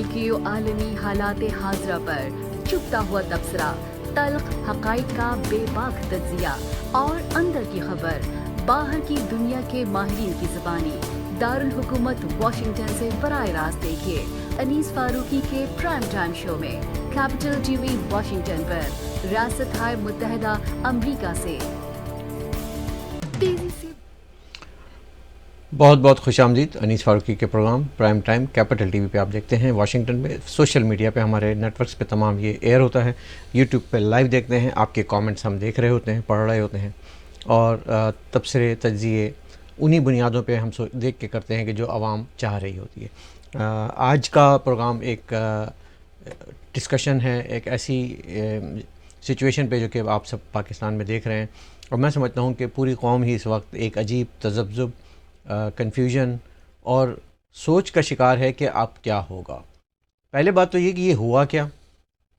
की आलमी हालात हाजरा पर चुपता हुआ तबसरा, तल्ख हकाइक का बेबाक तज्जिया और अंदर की खबर बाहर की दुनिया के माहिरीन की जुबानी। दारुल हुकूमत वाशिंगटन से बराह रास्त देखिए अनीस फारूकी के प्राइम टाइम शो में कैपिटल टीवी वाशिंगटन पर, रियासत हाय मुत्तहदा अमरीका से तेजी से। बहुत बहुत खुश आमदीद अनीस फारूकी के program prime time capital TV पे आप देखते हैं वाशिंगटन में। सोशल मीडिया पे हमारे नेटवर्क्स पे तमाम ये एयर होता है, यूट्यूब पे लाइव देखते हैं, आपके कमेंट्स हम देख रहे होते हैं, पढ़ रहे होते हैं और तबसरे तज्जिए उन्हीं बुनियादों पे हम देख के करते हैं कि जो आवाम चाह रही होती है। आज का प्रोग्राम एक डिस्कशन है एक ऐसी सिचुएशन पे जो कि आप सब पाकिस्तान में देख रहे हैं, और मैं समझता हूँ कि पूरी कौम ही इस वक्त एक अजीब तज़ब्ज़ुब, कन्फ्यूजन और सोच का शिकार है कि अब क्या होगा। पहले बात तो ये कि ये हुआ क्या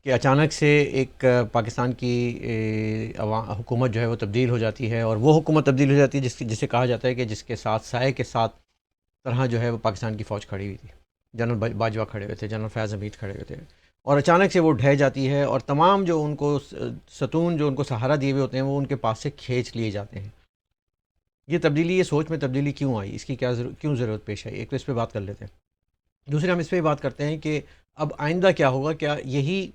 कि अचानक से एक पाकिस्तान की हुकूमत जो है वो तब्दील हो जाती है, और वो हुकूमत तब्दील हो जाती है जिसे कहा जाता है कि जिसके साथ साए के साथ तरह जो है वो पाकिस्तान की फ़ौज खड़ी हुई थी। जनरल बाजवा खड़े हुए थे, जनरल फैज़ हमीद खड़े हुए थे, और अचानक से वो ढह जाती है और तमाम जो उनको सतून जो उनको सहारा दिए हुए होते हैं वो उनके पास से खींच लिए जाते हैं। ये तब्दीली, ये सोच में तब्दीली क्यों आई, इसकी क्यों ज़रूरत पेश आई, एक तो इस पर बात कर लेते हैं। दूसरे हम इस पर बात करते हैं कि अब आइंदा क्या होगा, क्या यही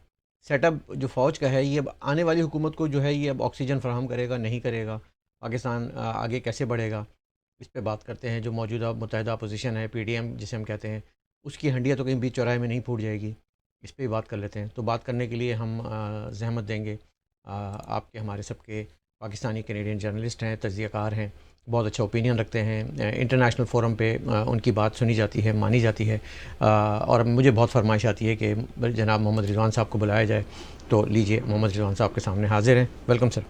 सेटअप जो फ़ौज का है ये अब आने वाली हुकूमत को जो है ये अब ऑक्सीजन फराहम करेगा, नहीं करेगा, पाकिस्तान आगे कैसे बढ़ेगा, इस पर बात करते हैं। जो मौजूदा मुत्तहदा अपोजिशन है PDM जिसे हम कहते हैं, उसकी हंडिया तो कहीं बीच चौराहे में नहीं फूट जाएगी, इस पर भी बात कर लेते हैं। तो बात करने के लिए हम ज़हमत देंगे आपके हमारे सबके पाकिस्तानी कैनेडियन जर्नलिस्ट हैं, तज्ज़ियाकार हैं, बहुत अच्छा ओपिनियन रखते हैं, इंटरनेशनल फोरम पे उनकी बात सुनी जाती है, मानी जाती है, और मुझे बहुत फरमाइश आती है कि जनाब मोहम्मद रिजवान साहब को बुलाया जाए। तो लीजिए, मोहम्मद रिजवान साहब के सामने हाजिर हैं। Welcome sir.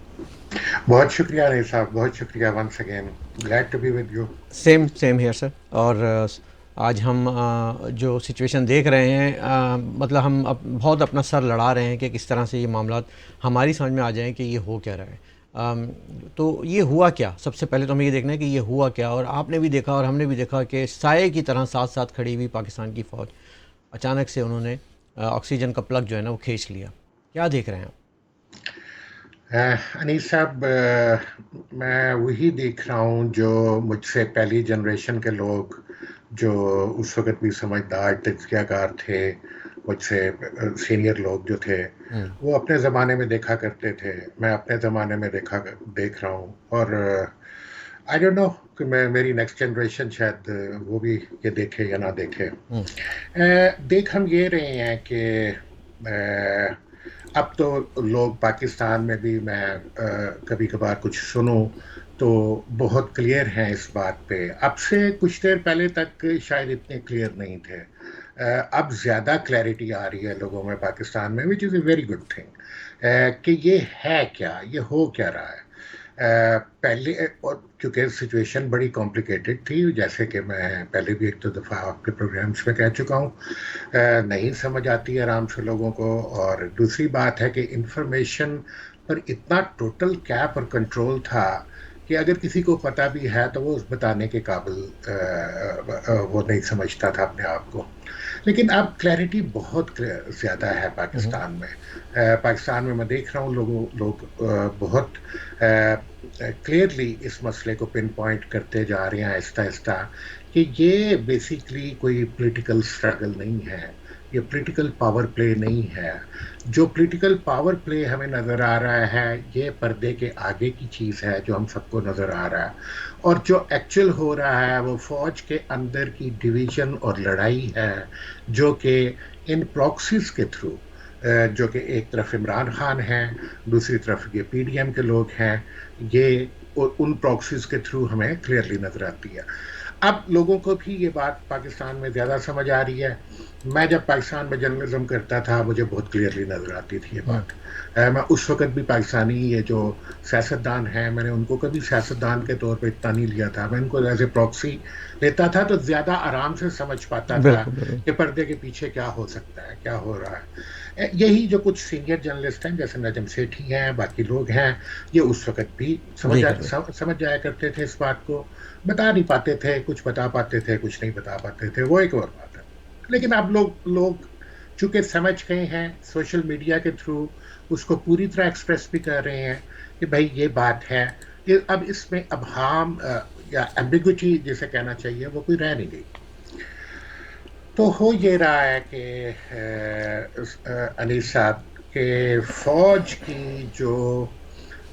बहुत शुक्रिया रही साहब, बहुत शुक्रिया, once again glad to be with you. Same here sir. और आज हम जो सिचुएशन देख रहे हैं, मतलब हम बहुत अपना सर लड़ा रहे हैं कि किस तरह से ये मामला हमारी समझ में आ जाएं कि ये हो क्या रहा है। तो ये हुआ क्या, सबसे पहले तो हमें ये देखना है कि ये हुआ क्या। और आपने भी देखा और हमने भी देखा कि साए की तरह साथ साथ खड़ी हुई पाकिस्तान की फ़ौज, अचानक से उन्होंने ऑक्सीजन का प्लग जो है ना वो खींच लिया। क्या देख रहे हैं आप? अनीस साहब, मैं वही देख रहा हूँ जो मुझसे पहली जनरेशन के लोग जो उस वक़्त भी समझदार तज़कियाकार थे, मुझसे सीनियर लोग जो थे, वो अपने ज़माने में देखा करते थे, मैं अपने ज़माने में देख रहा हूँ। और आई डोंट नो कि मेरी नेक्स्ट जनरेशन शायद वो भी ये देखे या ना देखे। देख हम ये रहे हैं कि अब तो लोग पाकिस्तान में भी, मैं कभी कभार कुछ सुनूं तो बहुत क्लियर हैं इस बात पे। अब से कुछ देर पहले तक शायद इतने क्लियर नहीं थे। अब ज़्यादा क्लैरिटी आ रही है लोगों में पाकिस्तान में, which is a very good thing, कि ये है क्या, ये हो क्या रहा है। पहले, और क्योंकि सिचुएशन बड़ी कॉम्प्लिकेटेड थी, जैसे कि मैं पहले भी एक दो दफ़ा आपके प्रोग्राम्स में कह चुका हूँ, नहीं समझ आती आराम से लोगों को। और दूसरी बात है कि इंफॉर्मेशन पर इतना टोटल कैप और कंट्रोल था कि अगर किसी को पता भी है तो वो उस बताने के काबिल वो नहीं समझता था अपने आप को। लेकिन अब क्लैरिटी बहुत ज़्यादा है पाकिस्तान में। पाकिस्तान में मैं देख रहा हूँ लोग बहुत क्लियरली इस मसले को पिन पॉइंट करते जा रहे हैं आहिस्ता आहिस्ता, कि ये बेसिकली कोई पॉलिटिकल स्ट्रगल नहीं है, ये पॉलिटिकल पावर प्ले नहीं है। जो पॉलिटिकल पावर प्ले हमें नज़र आ रहा है ये पर्दे के आगे की चीज़ है जो हम सबको नज़र आ रहा है। और जो एक्चुअल हो रहा है वो फ़ौज के अंदर की डिवीज़न और लड़ाई है, जो कि इन प्रॉक्सीज़ के थ्रू, जो कि एक तरफ इमरान खान हैं, दूसरी तरफ ये PDM के लोग हैं, ये उन प्रॉक्सीज़ के थ्रू हमें क्लियरली नज़र आती है। अब लोगों को भी ये बात पाकिस्तान में ज़्यादा समझ आ रही है। मैं जब पाकिस्तान में जर्नलिज्म करता था मुझे बहुत क्लियरली नज़र आती थी ये बात। मैं उस वक़्त भी पाकिस्तानी ये जो सियासतदान हैं, मैंने उनको कभी सियासतदान के तौर पे इतना नहीं लिया था, मैं इनको एज ए प्रॉक्सी लेता था, तो ज़्यादा आराम से समझ पाता था कि पर्दे के पीछे क्या हो सकता है, क्या हो रहा है। यही जो कुछ सीनियर जर्नलिस्ट हैं जैसे नजम सेठी हैं, बाकी लोग हैं, ये उस वक़्त भी समझ जाया करते थे इस बात को, बता नहीं पाते थे, कुछ बता पाते थे, कुछ नहीं बता पाते थे, वो एक और बात है। लेकिन अब लोग चूंकि समझ गए हैं सोशल मीडिया के थ्रू, उसको पूरी तरह एक्सप्रेस भी कर रहे हैं कि भाई ये बात है। अब इसमें अबहम या एम्बिग्विटी जिसे कहना चाहिए वो कोई रह नहीं गई। तो हो ये रहा है कि अनीस साहब के फौज की जो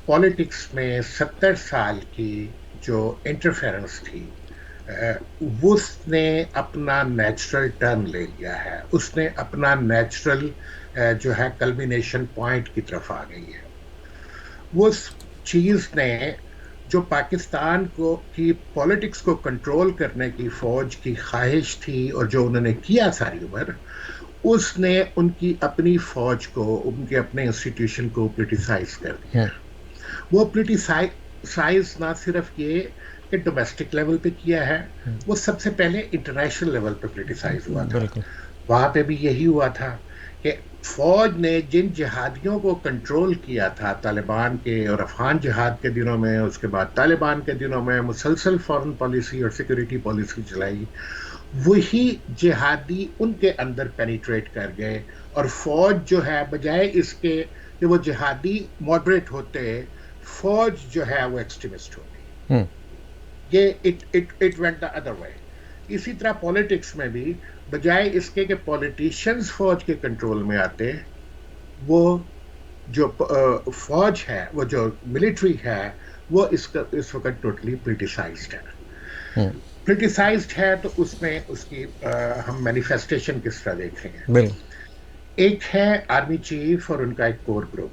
पॉलिटिक्स में 70 साल की जो इंटरफेरेंस थी, उसने अपना नेचुरल टर्न ले लिया है। उसने अपना नेचुरल जो है कल्मिनेशन पॉइंट की तरफ आ गई है। उस चीज़ ने जो पाकिस्तान को की पॉलिटिक्स को कंट्रोल करने की फौज की ख्वाहिश थी और जो उन्होंने किया सारी उम्र, उसने उनकी अपनी फौज को, उनके अपने इंस्टीट्यूशन को पोलिटिसाइज कर दिया। वो पोलिटिसाइज ना सिर्फ ये कि डोमेस्टिक लेवल पे किया है, वो सबसे पहले इंटरनेशनल लेवल पे पोलिटिसाइज हुआ था। वहां पे भी यही हुआ था कि फौज ने जिन जिहादियों को कंट्रोल किया था तालिबान के और अफगान जिहाद के दिनों में, उसके बाद तालिबान के दिनों में मुसलसल फॉरेन पॉलिसी और सिक्योरिटी पॉलिसी चलाई, वही जिहादी उनके अंदर पेनिट्रेट कर गए। और फौज जो है बजाय इसके कि वो जिहादी मॉडरेट होते, फौज जो है वो एक्सट्रीमिस्ट हो गई। ये it went the other way. इसी तरह पॉलिटिक्स में भी बजाय इसके कि पॉलिटिशियंस फौज के कंट्रोल में आते, वो जो फौज है, वो जो मिलिट्री है, वो इस वक्त टोटली पोलिटिसाइज्ड है। पोलिटिसाइज्ड है तो उसमें उसकी हम मैनिफेस्टेशन किस तरह देखेंगे। एक है आर्मी चीफ और उनका एक कोर ग्रुप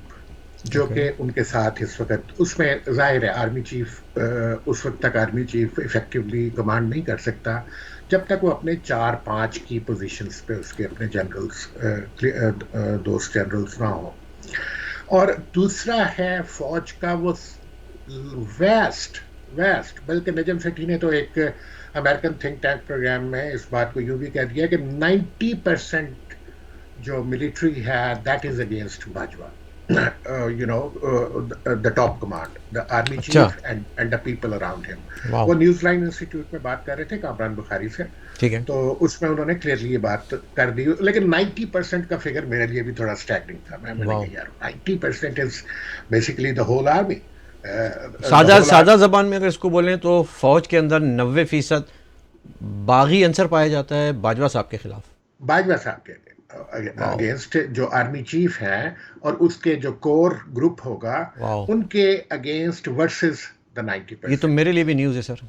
जो कि उनके साथ इस वक्त, उसमें जाहिर है आर्मी चीफ उस वक्त तक आर्मी चीफ इफेक्टिवली कमांड नहीं कर सकता जब तक वो अपने 4-5 की पोजीशंस पे उसके अपने जनरल्स दोस्त जनरल्स ना हो। और दूसरा है फौज का वो वेस्ट बल्कि नजम सेठी ने तो एक अमेरिकन थिंक टैंक प्रोग्राम में इस बात को यूं भी कह दिया कि 90% जो मिलिट्री है that is against Bajwa. the top command, the army chief and the people around him. वो न्यूज़लाइन इंस्टीट्यूट में बात कर रहे थे कामरान बुखारी से, ठीक है, तो उसमें उन्होंने क्लियरली ये बात कर दी। लेकिन 90% का फिगर मेरे लिए भी थोड़ा स्टैगरिंग था। मैंने कहा यार 90% is basically the whole army. सादा जबान में अगर इसको बोलें तो फौज के अंदर 90% बागी अंसर पाया जाता है बाजवा साहब के खिलाफ, बाजवा साहब के अगेंस्ट जो आर्मी चीफ है और उसके जो कोर ग्रुप होगा उनके अगेंस्ट वर्सेस द 90%। ये तो मेरे लिए भी न्यूज़ है सर।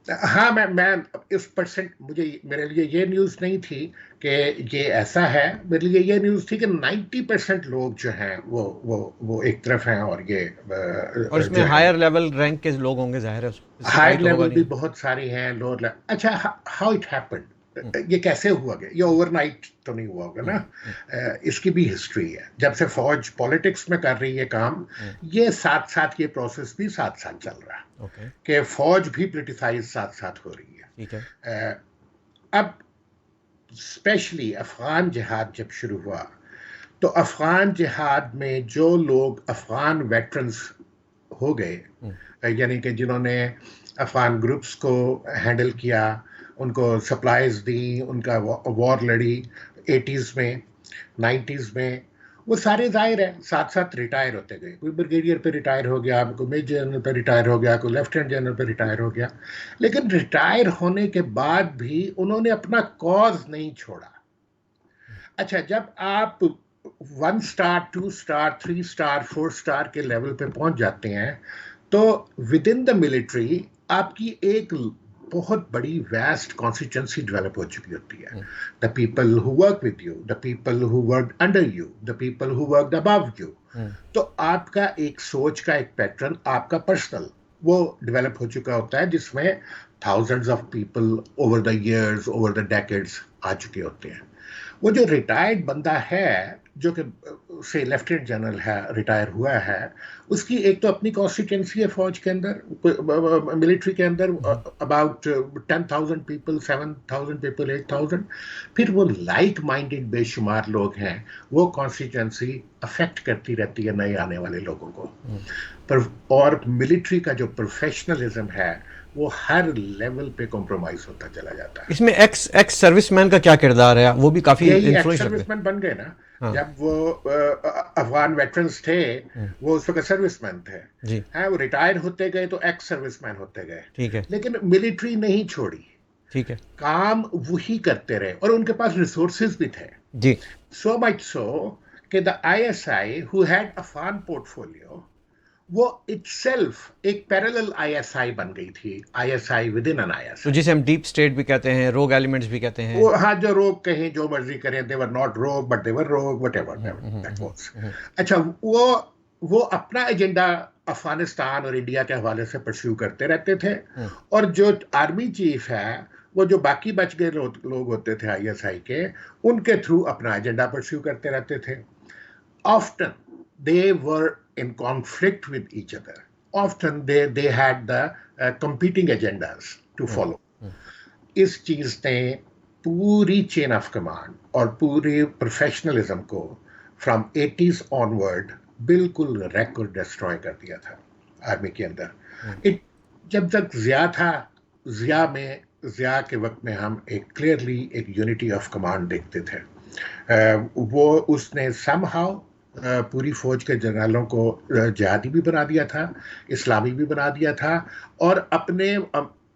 हाँ, मैं इस परसेंट, मेरे लिए ये न्यूज़ नहीं थी कि ये ऐसा है। मेरे लिए ये न्यूज़ थी कि 90% लोग जो हैं वो एक तरफ हैं और ये और इसमें हायर लेवल रैंक के लोग होंगे, जाहिर है हायर लेवल भी बहुत सारे हैं, लोअर लेवल। अच्छा, हाउ इट हैपेंड, ये कैसे हुआ गया? ये ओवरनाइट तो नहीं हुआ होगा ना। इसकी भी हिस्ट्री है। जब से फौज पॉलिटिक्स में कर रही है काम, ये साथ साथ ये प्रोसेस भी साथ साथ चल रहा है कि फौज भी पोलिटिसाइज साथ साथ हो रही है। अब स्पेशली अफगान जिहाद जब शुरू हुआ तो अफगान जिहाद में जो लोग अफगान वेटरन्स हो गए, यानी कि जिन्होंने अफगान ग्रुप्स को हैंडल किया, उनको सप्लाईज दी, उनका वॉर लड़ी 80s में 90s में, वो सारे जाहिर है साथ साथ रिटायर होते गए। कोई ब्रिगेडियर पे रिटायर हो गया, कोई मेजर जनरल पे रिटायर हो गया, कोई लेफ्टिनेंट जनरल पे रिटायर हो गया। लेकिन रिटायर होने के बाद भी उन्होंने अपना कॉज नहीं छोड़ा। अच्छा, जब आप 1 स्टार 2 स्टार 3 स्टार 4 स्टार के लेवल पे पहुंच जाते हैं तो विद इन द मिलिट्री आपकी एक बहुत बड़ी वैस्ट कॉन्स्टिट्यूंसी डेवलप हो चुकी होती है। The people who work with you, the people who work under you, the people who work above you. तो आपका एक सोच का एक पैटर्न, आपका पर्सनल, वो डेवलप हो चुका होता है जिसमें thousands of people over the years, over the decades आ चुके होते हैं। वो जो रिटायर्ड बंदा है जो कि से लेफ्टिनेंट जनरल है, रिटायर हुआ है, उसकी एक तो अपनी कॉन्स्टिट्यूंसी है फौज के अंदर, मिलिट्री के अंदर, अबाउट 10,000 पीपल, 7,000 पीपल, 8,000। फिर वो लाइक माइंडेड बेशुमार लोग हैं, वो कॉन्स्टिट्यूंसी अफेक्ट करती रहती है नए आने वाले लोगों को। पर और मिलिट्री का जो प्रोफेशनलिज्म है वो हर लेवल पे कॉम्प्रोमाइज होता चला जाता है। इसमें एक्स एक्स सर्विसमैन का क्या किरदार है? वो भी काफी यही एक्स इन्फ्लुएंस रखते हैं। सर्विसमैन बन गए ना। हाँ। जब वो अफगान वेटरन्स थे, वो उस वक्त सर्विसमैन थे। जी हैं, वो रिटायर होते गए तो एक्स सर्विसमैन होते गए। ठीक है, लेकिन मिलिट्री नहीं छोड़ी, ठीक है काम वही करते रहे, और उनके पास रिसोर्सेज भी थे। जी। सो मच सो कि the ISI who had Afghan portfolio, वो इटसेल्फ एक पैरेलल आईएसआई बन गई थी, आईएसआई विद इन एन तो आईएसआई। जिसे हम डीप स्टेट भी कहते हैं, रोग एलिमेंट्स भी कहते हैं। वो हाँ, जो रोग कहें, जो मर्जी करें, दे वर नॉट रोग बट दे वर रोग, व्हाटएवर दैट वाज। अच्छा, वो अपना एजेंडा अफगानिस्तान और इंडिया के हवाले से परस्यू करते रहते थे, और जो आर्मी चीफ है, वो जो बाकी बच गए लोग होते थे आईएसआई के, उनके थ्रू अपना एजेंडा परस्यू करते रहते थे। Often they were in conflict with each other. Often they had the competing agendas to follow. इस चीज ने पूरी चेन ऑफ कमांड और पूरे प्रोफेशनलिज्म को फ्रॉम 80s ऑनवर्ड बिल्कुल रैक और डिस्ट्रॉय कर दिया था आर्मी के अंदर। जब तक जिया था, जिया के वक्त में हम एक क्लियरली एक यूनिटी ऑफ कमांड देखते थे। वो उसने समहाउ पूरी फौज के जनरलों को जिहादी भी बना दिया था, इस्लामी भी बना दिया था, और अपने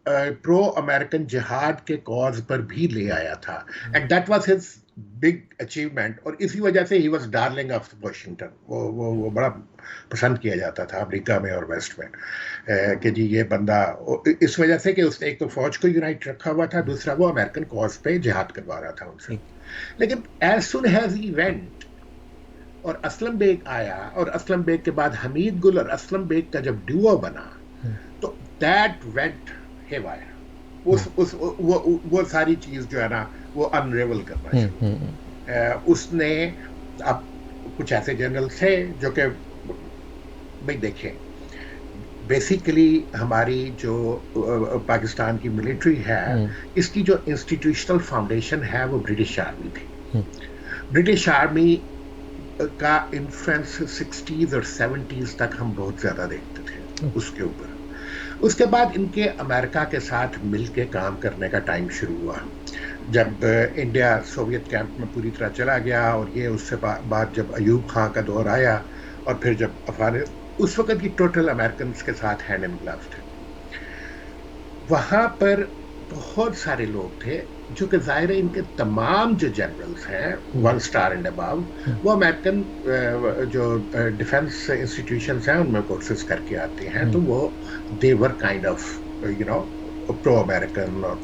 प्रो अमेरिकन जिहाद के कॉज पर भी ले आया था। And that was his big achievement, और इसी वजह से he was darling of Washington. वो बड़ा पसंद किया जाता था अमेरिका में और वेस्ट में, कि जी ये बंदा, इस वजह से कि उसने एक तो फौज को यूनाइट रखा हुआ था, दूसरा वो अमेरिकन कॉज पे जिहाद करवा रहा था उनसे। लेकिन as soon has he went और असलम बेग आया, और असलम बेग के बाद हमीद गुल और असलम बेग का जब ड्यूओ बना, तो दैट वेंट हेवायर। वो सारी चीज जो है ना, वो अनरेवल करना शुरू। उसने, अब कुछ ऐसे जनरल थे जो कि भाई देखें, बेसिकली हमारी जो पाकिस्तान की मिलिट्री है, इसकी जो इंस्टीट्यूशनल फाउंडेशन है वो ब्रिटिश आर्मी थी। ब्रिटिश आर्मी का इन्फ्लुएंस 60s और 70s तक हम बहुत ज़्यादा देखते थे उसके ऊपर। उसके बाद इनके अमेरिका के साथ मिलके काम करने का टाइम शुरू हुआ, जब इंडिया सोवियत कैंप में पूरी तरह चला गया, और ये उससे बाद जब अयूब खां का दौर आया, और फिर जब अफगान, उस वक्त की टोटल अमेरिकन के साथ हैंड इन ग्लव्स थे। वहाँ पर बहुत सारे लोग थे जो कि ज़ाहिर है इनके तमाम जो जनरल्स हैं 1 स्टार एंड अबव, वो अमेरिकन जो डिफेंस इंस्टीट्यूशंस हैं उनमें कोर्सेज करके आते हैं, तो वो they were kind of you know pro American और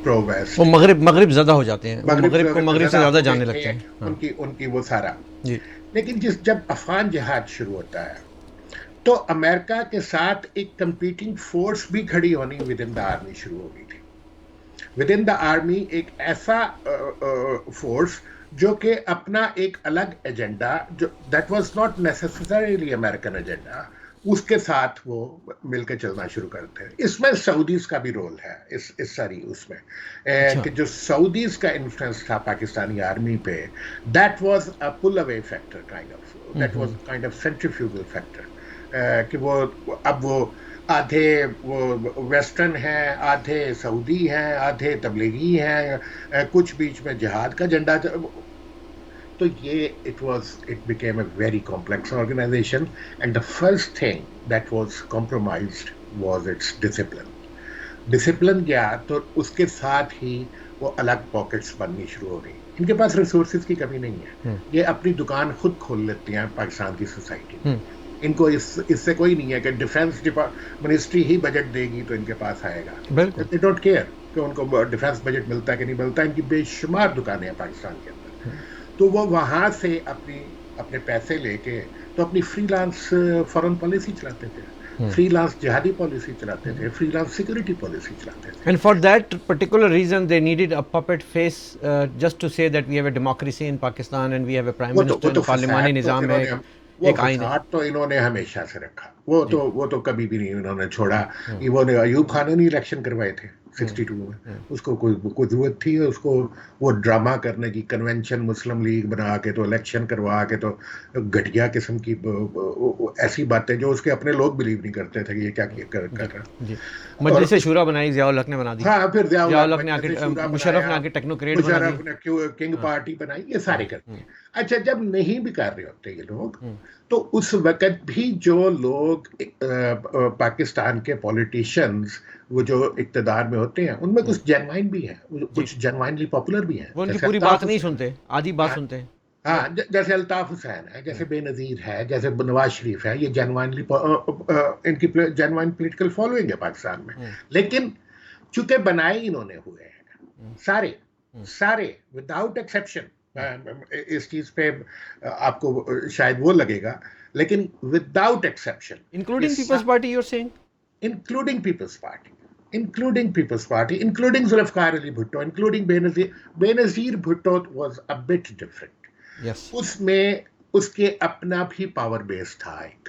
प्रो वेस्ट। वो मगरिब ज़्यादा हो जाते हैं, मगरिब को मगरिब से ज़्यादा जानने लगते हैं। उनकी वो सारा जी। लेकिन जब अफगान जिहाद शुरू होता है, तो अमेरिका के साथ एक कंपीटिंग फोर्स भी खड़ी होनी विद इन द आर्मी शुरू हो गई थी। विद इन द आर्मी एक ऐसा फोर्स जो कि अपना एक अलग एजेंडा, जो that was not necessarily American agenda, उसके साथ वो मिलकर चलना शुरू करते हैं। इसमें सऊदीज का भी रोल है, इस सारी उसमें कि जो सऊदीज का इन्फ्लुएंस था पाकिस्तानी आर्मी पे, that was a pull away factor kind of, that was kind of centrifugal factor, कि वो अब वो आधे वो वेस्टर्न हैं, आधे सऊदी हैं, आधे तबलीगी हैं, कुछ बीच में जिहाद का झंडा। तो ये it became a very complex organization, and the first thing that was compromised was its discipline. Discipline गया तो उसके साथ ही वो अलग पॉकेट्स बननी शुरू हो गई। इनके पास रिसोर्सेज की कमी नहीं है, ये अपनी दुकान खुद खोल लेते हैं पाकिस्तान की सोसाइटी में। इनको इससे कोई नहीं है कि डिफेंस मिनिस्ट्री ही बजट देगी तो इनके पास आएगा। दे डोंट केयर कि उनको डिफेंस बजट मिलता है कि नहीं मिलता। इनकी बेशुमार दुकानें हैं पाकिस्तान के अंदर, तो वो वहाँ से अपने पैसे लेके तो अपनी फ्रीलांस फॉरेन पॉलिसी चलाते थे। फ्रीलांस जिहादी पॉलिसी चलाते थे, फ्रीलांस सिक्योरिटी पॉलिसी चलाते थे। And for that particular reason, they needed a puppet face just to say that we have a democracy in Pakistan and we have a prime वो minister तो and पार्लिमानी फसाद तो निज़ाम है, इन्होंने वो एक आइन है। फसाद तो इन्होंने हमेशा से रखा, जी। वो तो कभी भी नहीं इन्होंने छोड़ा। इन्होंने अयूब खान ने नहीं इलेक्शन करवाए थे 62 में, उसको कोई जरूरत थी उसको वो ड्रामा करने की, कन्वेंशन मुस्लिम लीग बना के तो इलेक्शन करवा के तो घटिया किस्म की ऐसी बातें जो उसके अपने लोग बिलीव नहीं करते थे कि ये क्या कर रहा। जी, मजलिस शूरा बनाई, ज़िया-उल हक ने बना दी। हाँ, फिर ज़िया-उल हक ने आके, मुशर्रफ ने आके टेक्नोक्रेट बना दी। मुशर्रफ ने किंग पार्टी बनाई, ये सारे करते हैं। अच्छा, जब नहीं भी कर रहे होते ये लोग, तो उस वक्त भी जो लोग पाकिस्तान के पॉलिटिशियंस वो जो इक्तदार में होते हैं उनमें कुछ जेन्युइन भी है, कुछ जेन्युइनली पॉपुलर भी हैं। वो उनकी पूरी बात नहीं सुनते, आधी बात सुनते हैं। हाँ, जैसे अल्ताफ हुसैन है, जैसे बेनज़ीर है, जैसे नवाज शरीफ है, ये जेन्युइनली इनकी जेन्युइन पॉलिटिकल फॉलोइंग है पाकिस्तान में। लेकिन चूंकि बनाए इन्होंने हुए हैं सारे विदाउट एक्सेप्शन, इस चीज पे आपको शायद वो लगेगा, लेकिन without exception, including people's party, you are saying? Including people's party, including Zulfikar Ali Bhutto, including Benazir Bhutto was a bit different. Yes, उसमें उसके अपना भी पावर बेस था, एक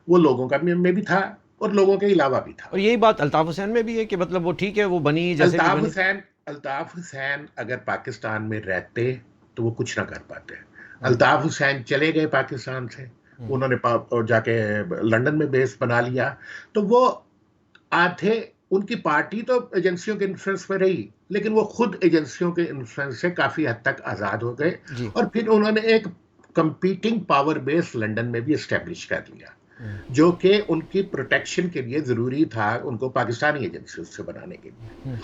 वो लोगों का में भी था और लोगों के अलावा भी था। और यही बात अल्ताफ हुसैन में भी है कि मतलब वो ठीक है, वो बनी जैसे भी बनी। अल्ताफ हुसैन अगर पाकिस्तान में रहते तो वो कुछ ना कर पाते। अल्ताफ हुसैन चले गए पाकिस्तान से, उन्होंने जाके लंदन में बेस बना लिया, तो वो आधे उनकी पार्टी तो एजेंसियों के इन्फ्लुएंस में रही, लेकिन वो खुद एजेंसियों के इन्फ्लुएंस से काफी हद तक आजाद हो गए और फिर उन्होंने एक कंपीटिंग पावर बेस लंदन में भी एस्टेब्लिश कर लिया, जो कि उनकी प्रोटेक्शन के लिए जरूरी था, उनको पाकिस्तानी एजेंसी से बनाने के लिए।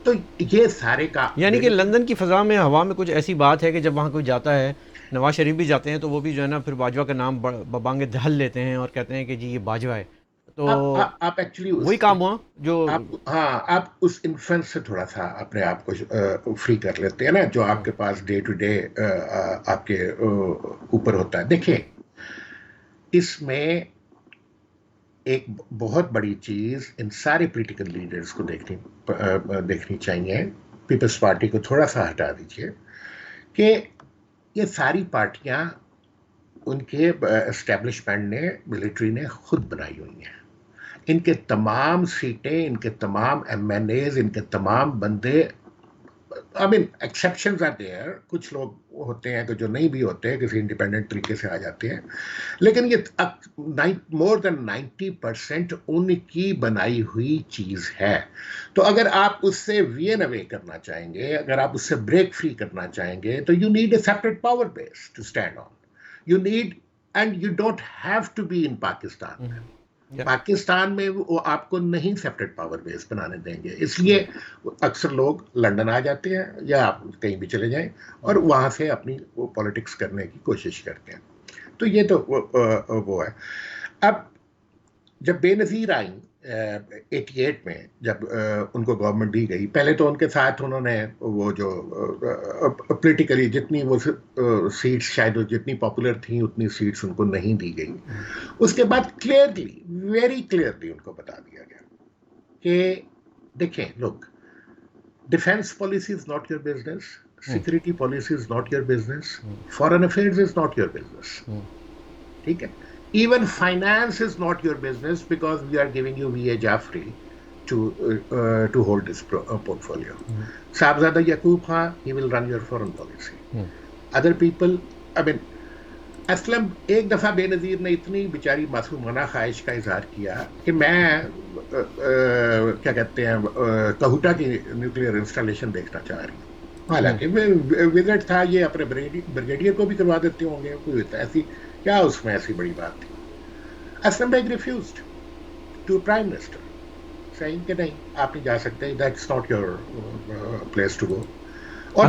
तो ये सारे का यानी कि लंदन की फ़ज़ा में, हवा में कुछ ऐसी बात है कि जब वहाँ कोई जाता है, नवाज शरीफ भी जाते हैं, तो वो भी जो है ना फिर बाजवा का नाम बबांगे दहल लेते हैं और कहते हैं कि जी ये बाजवा है। तो आप एक्चुअली वही काम हुआ जो आप उस इन्फ्लुएंस से थोड़ा सा अपने आप को फ्री कर लेते हैं ना, जो आपके पास डे टू डे आपके ऊपर होता है। देखिए, इसमें एक बहुत बड़ी चीज इन सारे पॉलिटिकल लीडर्स को देखनी चाहिए। पीपल्स पार्टी को थोड़ा सा हटा दीजिए कि ये सारी पार्टियां उनके एस्टेब्लिशमेंट ने, मिलिट्री ने खुद बनाई हुई हैं। इनके तमाम सीटें, इनके तमाम एमएनएज, इनके तमाम बंदे, I mean exceptions are there, कुछ लोग होते हैं कि जो नहीं भी होते हैं, किसी इंडिपेंडेंट तरीके से आ जाते हैं, लेकिन ये मोर देन 90% उनकी बनाई हुई चीज है। तो अगर आप उससे वी एन अवे करना चाहेंगे, अगर आप उससे ब्रेक फ्री करना चाहेंगे, तो you need a separate power base to stand on. You need, and you don't have to be in Pakistan. Pakistan में वो आपको नहीं सेपरेट पावर बेस बनाने देंगे, इसलिए अक्सर लोग लंदन आ जाते हैं या आप कहीं भी चले जाएं और वहां से अपनी वो पॉलिटिक्स करने की कोशिश करते हैं। तो ये तो वो है। अब जब बेनज़ीर आई 88 में, जब उनको गवर्नमेंट दी गई, पहले तो उनके साथ उन्होंने वो जो पॉलिटिकली जितनी वो सीट्स शायद जितनी पॉपुलर थी उतनी सीट्स उनको नहीं दी गई। उसके बाद क्लियरली, वेरी क्लियरली उनको बता दिया गया कि देखें, look, defence policy is not your business, security policy is not your business, foreign affairs is not your business, ठीक है? Even finance is not your business because we are giving you V.A. Jaffrey to hold this portfolio. Sahibzada Yaqub Khan, he will run your foreign policy. Other people, I mean, Aslam एक दफ़ा बेनज़ीर ने इतनी बेचारी मासूमाना ख्वाहिश का इजहार किया कि मैं क्या कहते हैं कहूटा की न्यूक्लियर इंस्टॉलेशन देखना चाह रही हूँ। हालांकि विजिट था, ये अपने ब्रिगेडियर को भी करवा देते होंगे, कोई ऐसी क्या उसमें ऐसी बड़ी बात थी। Aslam Beg refused to prime minister, saying कि नहीं, आप नहीं जा सकते, that's not your place to go. और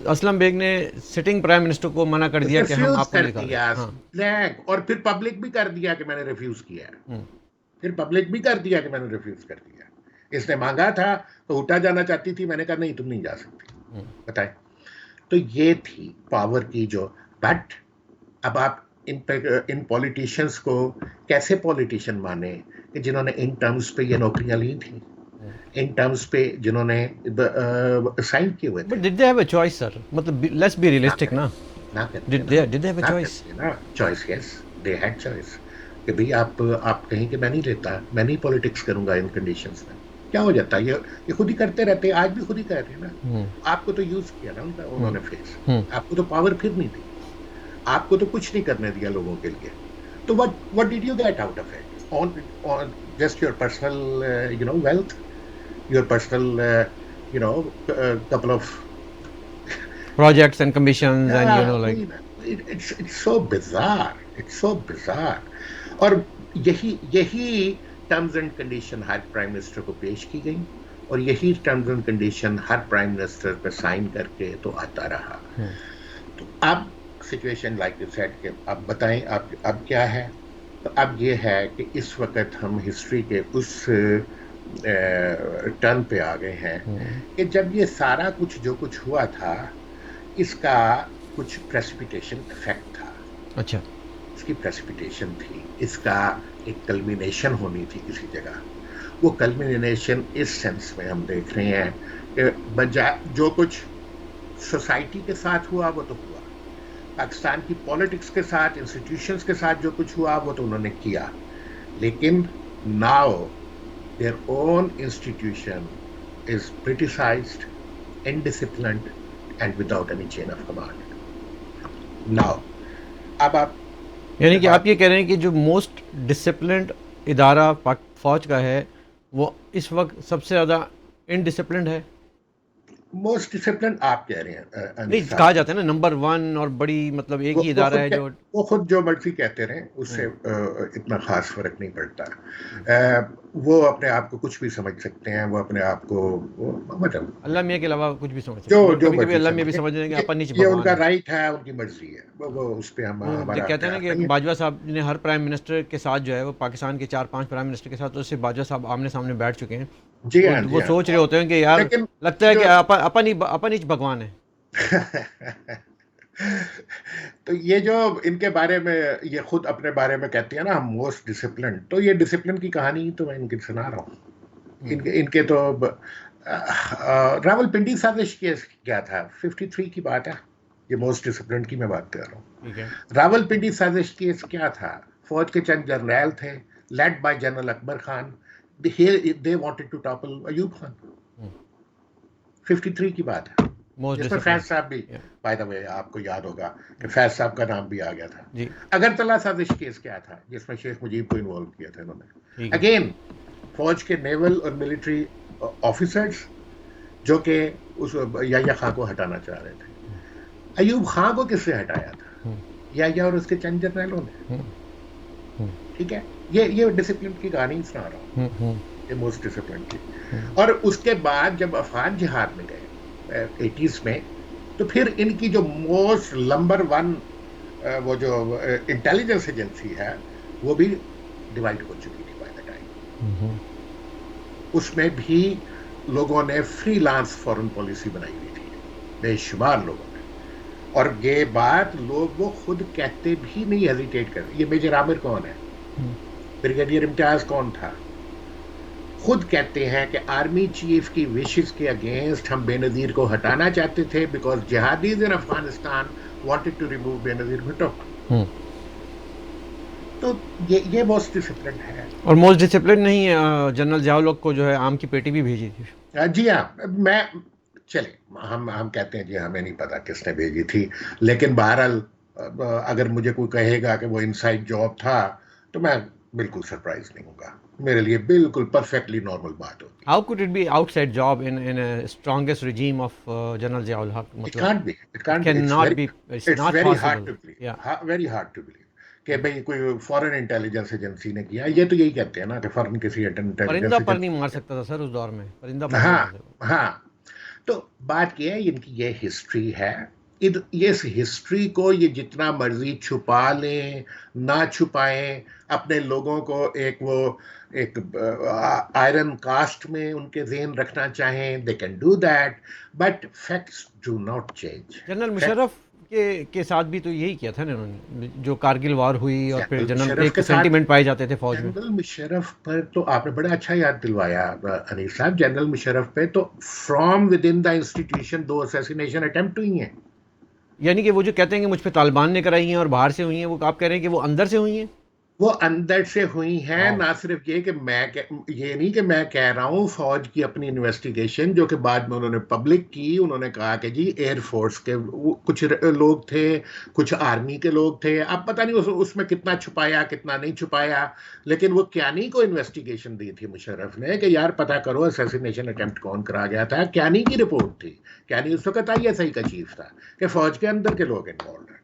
असलम बेग ने सिटिंग प्राइम मिनिस्टर को मना कर दिया कि हम आपको नहीं करेंगे, और फिर पब्लिक भी कर दिया कि मैंने रिफ्यूज किया है, फिर पब्लिक भी कर दिया कि मैंने रिफ्यूज कर दिया। इसने मांगा था तो उठा जाना चाहती थी, मैंने कहा नहीं, तुम नहीं जा सकती, बताए। तो ये थी पावर की जो, बट अब आप इन पॉलिटिशियंस को कैसे पॉलिटिशियन माने कि जिन्होंने इन टर्म्स पे ये नौकरियां ली थी, इन टर्म्स पे जिन्होंने साइन किए हुए थे। But did they have a choice sir? मतलब लेट्स बी रियलिस्टिक ना, ना करते did they have a choice? ना choice, yes they had choice कि भाई आप कहीं कि मैं नहीं लेता, मैं नहीं पॉलिटिक्स करूंगा इन कंडीशंस में। क्या हो जाता है, ये खुद ही करते रहते हैं, आज भी खुद ही कर रहे हैं ना। आपको तो यूज किया ना उन्होंने फेस, आपको तो पावर फिर नहीं दी, आपको तो कुछ नहीं करने दिया लोगों के लिए। तो what did you get out of it? On just your personal wealth, your personal couple of Projects and commissions and like it's so bizarre, it's so bizarre। और यही terms and condition her prime minister को पेश की गई, और यही terms and condition her prime minister पे sign करके तो आता रहा। तो अब सिचुएशन लाइक यू सेड कि अब बताएं अब क्या है। तो अब ये है कि इस वक्त हम हिस्ट्री के उस टर्न पे आ गए हैं कि जब ये सारा कुछ जो कुछ हुआ था, इसका कुछ प्रेसिपिटेशन इफेक्ट था। अच्छा, इसकी प्रेसिपिटेशन थी, इसका एक कल्मिनेशन होनी थी किसी जगह। वो कल्मिनेशन इस सेंस में हम देख रहे हैं कि बजाय जो कुछ सोसाइटी के साथ हुआ वो तो हुआ, पाकिस्तान की पॉलिटिक्स के साथ, इंस्टीट्यूशंस के साथ जो कुछ हुआ वो तो उन्होंने किया, लेकिन now their own institution is criticized, indisciplined and without any chain of command। Now, अब आप यानी कि आप ये कह रहे हैं कि जो मोस्ट डिसिप्लिन्ड इदारा फौज का है वो इस वक्त सबसे ज़्यादा इनडिसिप्लिन्ड है? मोस्ट डिसिप्लिन आप कह रहे हैं, नहीं, कहा जाता है ना नंबर 1 और बड़ी, मतलब एक ही इदारा है जो वो खुद जो मर्जी कहते रहे, उससे इतना खास फर्क नहीं पड़ता। वो अपने आप को कुछ भी समझ सकते हैं, वो अपने आप को मतलब अल्लाह मियाँ के अलावा कुछ भी समझ सकते हैं। जो कभी अल्लाह मियाँ भी समझ रहे हैं कि अपन नीचे ये भगवान उनका है। राइट है, उनकी मर्जी है, वो उस पे हम हमारा कहते हैं ना कि बाजवा साहब ने हर प्राइम मिनिस्टर के साथ जो है वो पाकिस्तान के 4-5 प्राइम मिनिस्टर के साथ तो उससे बाजवा साहब आमने सामने बैठ चुके हैं। जी हाँ, वो सोच रहे होते हैं कि यार लगता है कि अपन ही भगवान है। तो ये जो इनके बारे में ये खुद अपने बारे में कहती है ना हम मोस्ट डिसिप्लिन, तो ये डिसिप्लिन की कहानी तो मैं इनकी सुना रहा हूँ। इनके तो रावलपिंडी साजिश केस क्या था, 53 की बात है, ये मोस्ट डिसिप्लिन की मैं बात कर रहा हूँ। रावलपिंडी साजिश केस क्या था, फौज के चंद जर्नैल थे led by general Akbar Khan, they wanted to topple Ayub Khan. 53 की बात है, जिसमें फैज साहब भी, बाय द वे आपको याद होगा कि फैज साहब का नाम भी आ गया था। अगरतला साजिश केस क्या था, जिसमें शेख मुजीब को इन्वॉल्व किया था इन्होंने। अगेन फौज के नेवल और मिलिट्री ऑफिसर्स जो कि उस याह्या खां को हटाना चाह रहे थे। अयूब खां को किससे हटाया था? याह्या और उसके चंद जर्नैलों ने। ठीक है, ये डिसिप्लिन की कहानी सुना रहा हूँ, ये मोस्ट डिसिप्लिन की। और उसके बाद जब अफगान जिहाद में गए 80s में, तो फिर इनकी जो मोस्ट नंबर 1 वो जो इंटेलिजेंस एजेंसी है वो भी डिवाइड हो चुकी थी बाय द टाइम। उसमें भी लोगों ने फ्रीलांस फॉरेन पॉलिसी बनाई हुई थी, बेशुमार लोगों ने। और ये बात लोग वो खुद कहते भी नहीं हेजिटेट कर। ये मेजर आमिर कौन है, ब्रिगेडियर इम्तियाज कौन था, खुद कहते हैं कि आर्मी चीफ की विशेस के अगेंस्ट हम बेनज़ीर को हटाना चाहते थे because jihadis in Afghanistan wanted to remove Benazir Bhutto. तो ये मोस्ट डिसिप्लिन है। और मोस्ट डिसिप्लिन नहीं जनरल ज़ियाउल हक को जो है आम की पेटी भी भेजी थी। जी हाँ, मैं चले हम कहते हैं जी हमें नहीं पता किसने भेजी थी, लेकिन बहरहाल अगर मुझे कोई कहेगा कि वो इनसाइड जॉब था तो मैं बिल्कुल सरप्राइज नहीं होगा, मेरे लिए बिल्कुल परफेक्टली नॉर्मल बात होगी। How could it be outside job in a strongest regime of General Ziaul Haq? It can't be. It cannot be. It's not very possible. hard to believe. Yeah. Very hard to believe कि भाई कोई foreign intelligence agency ने किया। ये तो यही कहते हैं ना कि फॉरेन किसी इंटेलिजेंस परिंदा पर नहीं मार सकता था सर उस दौर में, परिंदा पर नहीं मार सकता। हाँ, तो बात ये है, इनकी ये हिस्ट्री है। ये हिस्ट्री को ये जितना मर्जी छुपा लें ना छुपाएं, अपने लोगों को एक आयरन कास्ट में उनके ज़हन रखना चाहें, they can do that, but facts do not change. General Musharraf के साथ भी तो यही किया था ना इन्होंने, जो कारगिल वार हुई और फिर जनरल जनरल मुशर्रफ एक के साथ सेंटीमेंट पाए जाते थे फौज में। जनरल मुशर्रफ पर तो आपने बड़ा अच्छा याद दिलवाया अनीस साहब। जनरल मुशर्रफ पे तो from with in the institution 2 assassination attempt हुई हैं। यानी कि वो जो कहते हैं कि मुझ पे तालिबान ने कराई हैं और बाहर से हुई हैं, वो आप कह रहे हैं कि वो अंदर से हुई हैं? वो अंदर से हुई हैं। वाह। ना सिर्फ ये कि ये नहीं कि मैं कह रहा हूँ, फौज की अपनी इन्वेस्टिगेशन जो कि बाद में उन्होंने पब्लिक की, उन्होंने कहा कि जी एयरफोर्स के कुछ लोग थे, कुछ आर्मी के लोग थे। अब पता नहीं उसमें कितना छुपाया कितना नहीं छुपाया, लेकिन वो क्यानी को इन्वेस्टिगेशन दी थी मुशर्रफ ने कि यार पता करो असैसिनेशन अटेम्प्ट कौन करा गया था। क्यानी की रिपोर्ट थी। क्यानी उस वक्त ISI का चीफ था कि फौज के अंदर के लोग इन्वॉल्व हैं।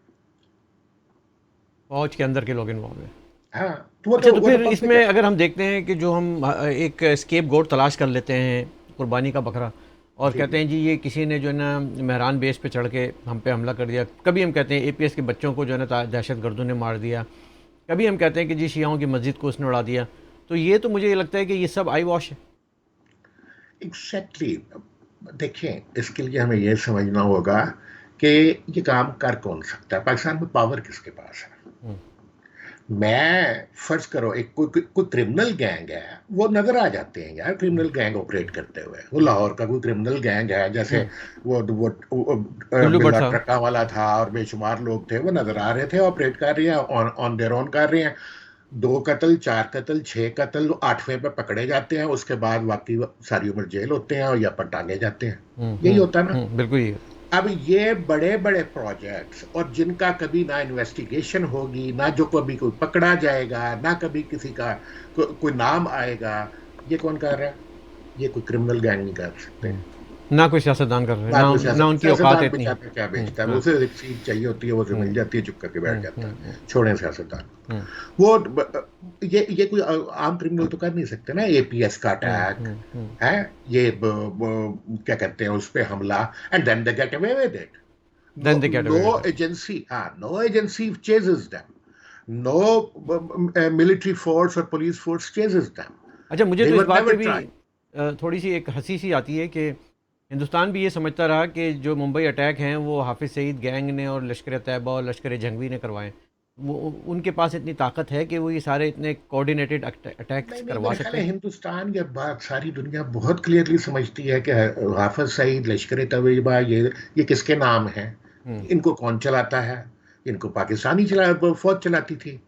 फौज के अंदर के लोग इन्वॉल्व हैं। हाँ, तो अच्छा, तो वो फिर public इसमें है। अगर हम देखते हैं कि जो हम एक स्केप गोट तलाश कर लेते हैं, कुर्बानी का बकरा, और जी कहते हैं जी ये किसी ने जो है ना मेहरान बेस पे चढ़ के हम पे हमला कर दिया, कभी हम कहते हैं APS के बच्चों को जो है ना दहशत गर्दों ने मार दिया, कभी हम कहते हैं कि जी शियाओं की मस्जिद को उसने उड़ा दिया, तो ये तो मुझे ये लगता है कि ये सब आई वॉश है। एग्जैक्टली। देखिए, इसके लिए हमें यह समझना होगा कि ये काम कर कौन सकता है। पाकिस्तान में पावर किसके पास है। मैं फर्ज करो एक कोई क्रिमिनल गैंग है, वो नजर आ जाते हैं यार, क्रिमिनल गैंग ऑपरेट करते हुए। वो लाहौर का कोई क्रिमिनल गैंग है, जैसे वो टुल्लू भट्ट बिल्ला साहब। ट्रक्का वाला था और बेशुमार लोग थे, वो नजर आ रहे थे, ऑपरेट कर रहे हैं, ऑन देयर ओन कर रहे हैं। 2 कत्ल, 4 कत्ल, 6 कत्ल, 8वें पे पकड़े जाते हैं। उसके बाद वाकई सारी उम्र जेल होते हैं और या पर टांगे जाते हैं। यही होता है ना। बिल्कुल ये। अब ये बड़े बड़े प्रोजेक्ट्स, और जिनका कभी ना इन्वेस्टिगेशन होगी, ना जो कभी कोई पकड़ा जाएगा, ना कभी किसी का कोई नाम आएगा, ये कौन कर रहा है? ये कोई क्रिमिनल गैंग नहीं कर सकते। ना कोई सियासतदान कर रहे हैं, ना कोई ना उनकी औकात सियासतदान इतनी है। बेचारा क्या बेचता है, हाँ। उसे एक सीट चाहिए होती है, वो उसे मिल जाती है, चुप करके बैठ जाता है। छोड़ें सियासतदान। हम्म, वो ये कोई आम क्रिमिनल तो कर नहीं सकते ना। APS का अटैक है, ये क्या कहते हैं उस पे हमला, and then they get away with it. Then they get away with it. No agency chases them. No military force or police force chases them. अच्छा, मुझे They तो इस were बात पे never भी tried. थोड़ी सी एक हंसी सी आती है कि हिंदुस्तान भी ये समझता रहा कि जो मुंबई अटैक हैं वो हाफिज़ सईद गैंग ने और लश्कर तैयबा और लश्कर जंगवी ने करवाए। वो उनके पास इतनी ताकत है कि वो ये सारे इतने कोऑर्डिनेटेड अटैक्स नहीं, करवा मेरे ख्याल सकते है हैं। हिंदुस्तान ये बात सारी दुनिया बहुत क्लियरली समझती है कि हाफिज सईद, लश्कर तैयबा, ये किसके नाम हैं, इनको कौन चलाता है। इनको पाकिस्तानी फौज चलाती थी,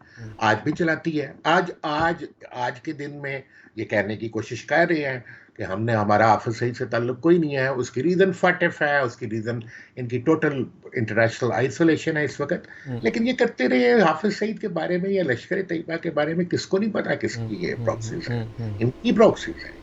आज भी चलाती है। आज के दिन में ये कहने की कोशिश कर रहे हैं कि हमने, हमारा हाफिज सईद से ताल्लुक कोई नहीं है। उसकी रीज़न फटिफ है, उसकी रीज़न इनकी टोटल इंटरनेशनल आइसोलेशन है इस वक्त। लेकिन ये करते रहे। हाफिज सईद के बारे में या लश्कर तैयबा के बारे में किसको नहीं पता किसकी ये प्रॉक्सीज है। इनकी प्रॉक्सीज है।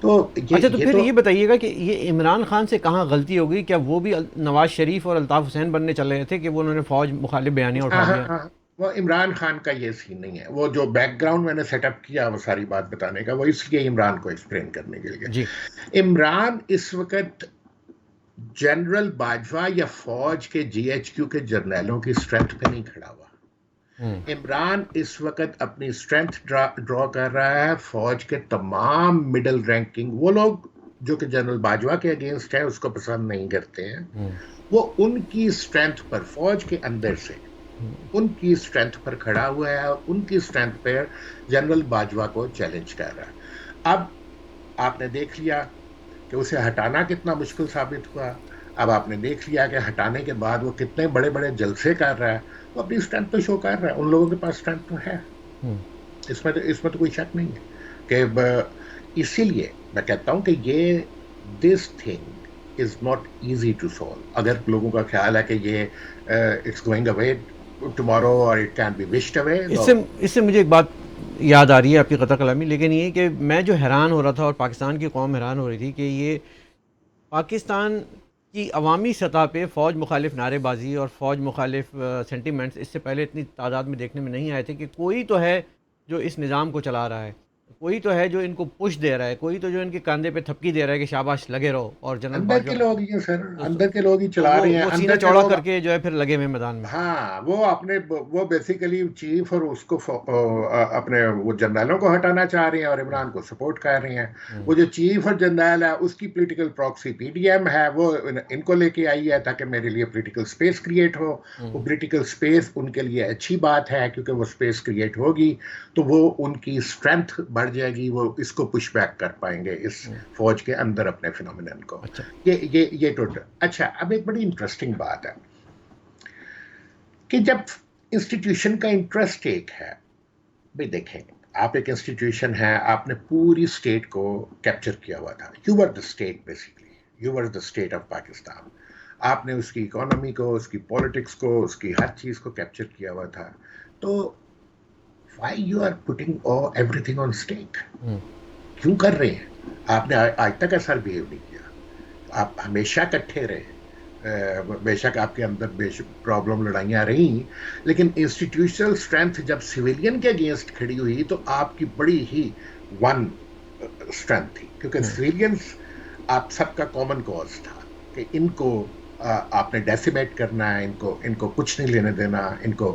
तो अच्छा, तो ये फिर तो ये बताइएगा कि ये इमरान खान से कहाँ गलती हो गई? क्या वो भी नवाज शरीफ और अल्ताफ़ हुसैन बनने चल रहे थे कि वो उन्होंने फ़ौज मुखालिफ बयानिया उठा हाँ, दिया? हाँ, वो इमरान खान का ये सीन नहीं है। वो जो बैकग्राउंड मैंने सेटअप किया वो सारी बात बताने का, वो इसलिए इमरान को एक्सप्लेन करने के लिए। जी। इमरान इस वक्त जनरल बाजवा या फौज के GHQ के जर्नलों की स्ट्रेंथ पे नहीं खड़ा हुआ। इमरान इस वक्त अपनी स्ट्रेंथ ड्रॉ कर रहा है फौज के तमाम मिडिल रैंकिंग, वो लोग जो कि जनरल बाजवा के अगेंस्ट है, उसको पसंद नहीं करते हैं। वो उनकी स्ट्रेंथ पर, फौज के अंदर से उनकी स्ट्रेंथ पर खड़ा हुआ है और उनकी स्ट्रेंथ पर जनरल बाजवा को चैलेंज कर रहा है। अब आपने देख लिया कि उसे हटाना कितना मुश्किल साबित हुआ। अब आपने देख लिया कि हटाने के बाद वो कितने बड़े बड़े जलसे कर रहा है। वो अपनी स्ट्रेंथ तो शो कर रहा है। उन लोगों के पास स्ट्रेंथ तो है, इसमें तो कोई शक नहीं है कि इसीलिए मैं कहता हूं कि ये this thing is not easy to solve. अगर लोगों का ख्याल है कि ये इट्स गोइंग अवे टुमारो और it can be wished away. इससे मुझे एक बात याद आ रही है आपकी कतः कलामी, लेकिन ये कि मैं जो हैरान हो रहा था और पाकिस्तान की कौम हैरान हो रही थी कि ये पाकिस्तान की अवामी सतह पे फ़ौज मुखालिफ नारेबाजी और फ़ौज मुखालिफ सेंटिमेंट्स इससे पहले इतनी तादाद में देखने में नहीं आए थे कि कोई तो है जो इस निज़ाम को चला रहा है। कोई तो है जो इनको पुश दे रहा है, कोई तो जो इनके कंधे पे थपकी दे रहा है कि शाबाश लगे रहो, और जनरल अंदर के बाजवा लोग ही हैं सर, तो अंदर के लोग ही तो चला रहे हैं, वो सीना अंदर के चौड़ा लोग। करके जो है फिर लगे हुए मैदान में। हाँ, वो अपने वो बेसिकली चीफ और उसको अपने वो जनरलों को हटाना चाह रहे हैं और इमरान को सपोर्ट कर रहे हैं। वो जो चीफ और जनरल है उसकी पॉलिटिकल प्रॉक्सी पीडीएम है, वो इनको लेके आई है ताकि मेरे लिए पॉलिटिकल स्पेस क्रिएट हो। वो पॉलिटिकल स्पेस उनके लिए अच्छी बात है, क्योंकि वो स्पेस क्रिएट होगी तो वो उनकी स्ट्रेंथ बढ़ जाएगी, वो इसको पुश बैक कर पाएंगे इस फौज के अंदर अपने फिनोमिनन को। अच्छा। ये टोटल अच्छा। अब एक बड़ी इंटरेस्टिंग बात है कि जब इंस्टीट्यूशन का इंटरेस्ट एक है, भाई देखें, आप एक इंस्टीट्यूशन है, आपने पूरी स्टेट को कैप्चर किया हुआ था, you were the state, basically you were the state of Pakistan. आपने उसकी इकोनॉमी को, उसकी पॉलिटिक्स को, उसकी हर चीज को कैप्चर किया हुआ था, तो why you are putting everything on state? क्यों कर रहे हैं? आपने आज तक ऐसा बिहेव नहीं किया, आप हमेशा इकट्ठे रहे। बेशक आपके अंदर प्रॉब्लम लड़ाइयाँ रही, लेकिन इंस्टीट्यूशनल स्ट्रेंथ जब सिविलियन के अगेंस्ट खड़ी हुई तो आपकी बड़ी ही वन स्ट्रेंथ थी, क्योंकि सिविलियंस आप सबका कॉमन कॉज था कि इनको आपने डेसिमेट करना है, इनको कुछ नहीं लेने देना, इनको